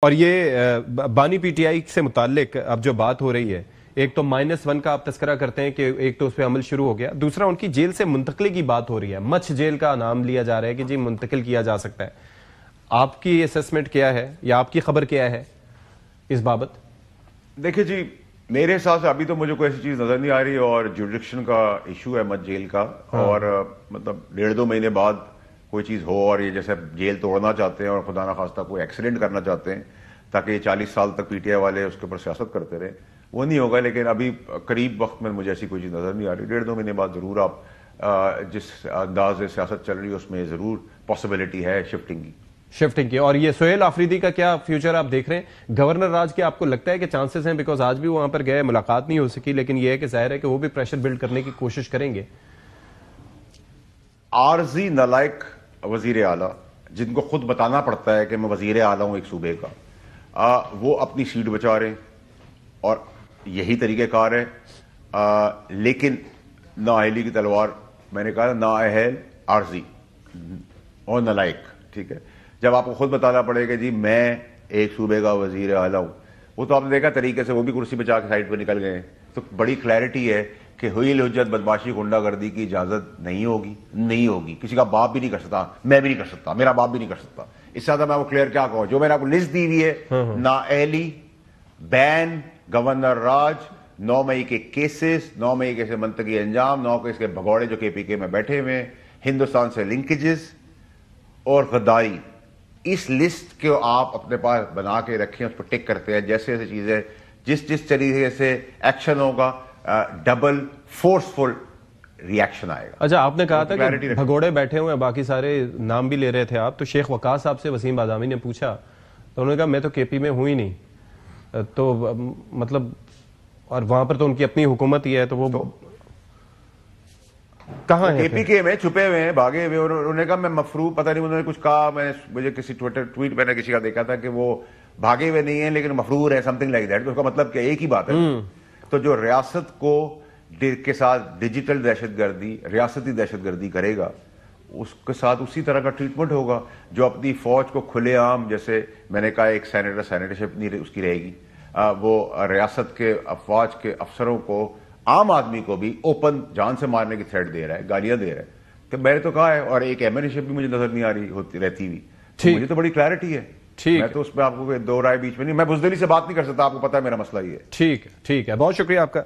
اور یہ بانی پی ٹی آئی سے متعلق اب جو بات ہو رہی ہے، ایک تو -1 کا آپ تذکرہ کرتے ہیں کہ ایک تو اس پہ عمل شروع ہو گیا، دوسرا ان کی جیل سے منتقلی کی بات ہو رہی ہے، مچھ جیل کا نام لیا جا رہا ہے کہ جی منتقل کیا جا سکتا ہے۔ آپ کی اسیسمنٹ کیا ہے یا آپ کی خبر کیا ہے اس بابت؟ دیکھیں جی، میرے حساب سے ابھی تو مجھے کوئی ایسی چیز نظر نہیں آ رہی، اور جوریڈکشن کا ایشو ہے مچھ جیل کا، اور مطلب 1.5-2 مہینے بعد کوئی چیز ہو اور یہ جیسے جیل توڑنا چاہتے ہیں اور خدا نخواستہ کوئی ایکسیڈنٹ کرنا چاہتے ہیں تاکہ یہ 40 سال تک پی ٹی آئی والے اس کے اوپر سیاست کرتے رہے، وہ نہیں ہوگا۔ لیکن ابھی قریب وقت میں مجھے ایسی کوئی چیز نظر نہیں آ رہی۔ 1.5-2 مہینے بعد ضرور آپ جس انداز سے سیاست چل رہی ہے اس میں ضرور پاسبلٹی ہے شفٹنگ کی۔ اور یہ سہیل آفریدی کا کیا فیوچر آپ دیکھ رہے ہیں؟ گورنر راج کے آپ کو لگتا ہے کہ چانسز ہیں؟ بیکاز آج بھی وہاں پر گئے، ملاقات نہیں ہو سکی، لیکن یہ ہے کہ ظاہر ہے کہ وہ بھی پریشر بلڈ کرنے کی کوشش کریں گے۔ عارضی نالائق وزیر اعلیٰ جن کو خود بتانا پڑتا ہے کہ میں وزیر اعلیٰ ہوں ایک صوبے کا، وہ اپنی سیٹ بچا رہے ہیں اور یہی طریقہ کار ہے۔ لیکن نااہلی کی تلوار، میں نے کہا نااہل، عارضی اور نالائق، ٹھیک ہے۔ جب آپ کو خود بتانا پڑے کہ جی میں ایک صوبے کا وزیر اعلیٰ ہوں، وہ تو آپ نے دیکھا طریقے سے وہ بھی کرسی بچا کے سائڈ پہ نکل گئے ہیں، تو بڑی کلیئرٹی ہے کہ ہوئی الحجت بدماشی غنڈہ گردی کی اجازت نہیں ہوگی۔ کسی کا باپ بھی نہیں کر سکتا، میں بھی نہیں کر سکتا، میرا باپ بھی نہیں کر سکتا۔ اس سے زیادہ میں وہ کلیئر کیا کہوں؟ جو میں نے آپ کو لسٹ دی ہوئی ہے، نااہلی، بین، گورنر راج، 9 مئی کے کیسز، 9 مئی کے منطقی انجام، 9 کے اس کے بھگوڑے جو کے پی کے میں بیٹھے ہوئے، ہندوستان سے لنکیجز اور غداری، اس لسٹ کو آپ اپنے پاس بنا کے رکھیں، اس پر ٹک کرتے ہیں۔ جیسے جیسے چیزیں جس طریقے سے ایکشن ہوگا، ڈبل فورسفل ری ایکشن آئے گا۔ اچھا، آپ نے کہا تھا کہ بھگوڑے بیٹھے ہوئے ہیں، باقی سارے نام بھی لے رہے تھے آپ، تو شیخ وقاص صاحب سے وسیم بادامی نے پوچھا تو انہوں نے کہا میں تو کے پی میں ہوں ہی نہیں، تو مطلب اور وہاں پر تو ان کی اپنی حکومت ہی ہے، تو وہ کہاں ہے؟ کے پی کے میں چھپے ہوئے ہیں، بھاگے ہوئے۔ انہوں نے کہا میں مفروض، پتہ نہیں انہوں نے کچھ کہا، مجھے کسی ٹویٹ میں نے کسی کا دیکھا تھا کہ وہ بھاگے ہوئے نہیں ہیں لیکن مفرور ہے، سم تھنگ لائک دیٹ۔ اس کا مطلب کہ ایک ہی بات ہے، تو جو ریاست کو کے ساتھ ڈیجیٹل دہشت گردی، ریاستی دہشت گردی کرے گا، اس کے ساتھ اسی طرح کا ٹریٹمنٹ ہوگا۔ جو اپنی فوج کو کھلے عام، جیسے میں نے کہا ایک سینیٹرشپ نہیں اس کی رہے گی، وہ ریاست کے افواج کے افسروں کو، عام آدمی کو بھی اوپن جان سے مارنے کی تھریٹ دے رہا ہے، گالیاں دے رہا ہے۔ تو میں نے تو کہا ہے، اور ایک ایمنیشن بھی مجھے نظر نہیں آ رہی رہتی ہوئی، مجھے تو بڑی کلیئرٹی ہے۔ میں تو اس میں آپ کو دو رائے بیچ میں نہیں، میں بزدلی سے بات نہیں کر سکتا، آپ کو پتا ہے میرا مسئلہ یہ ہے۔ ٹھیک ہے، بہت شکریہ آپ کا۔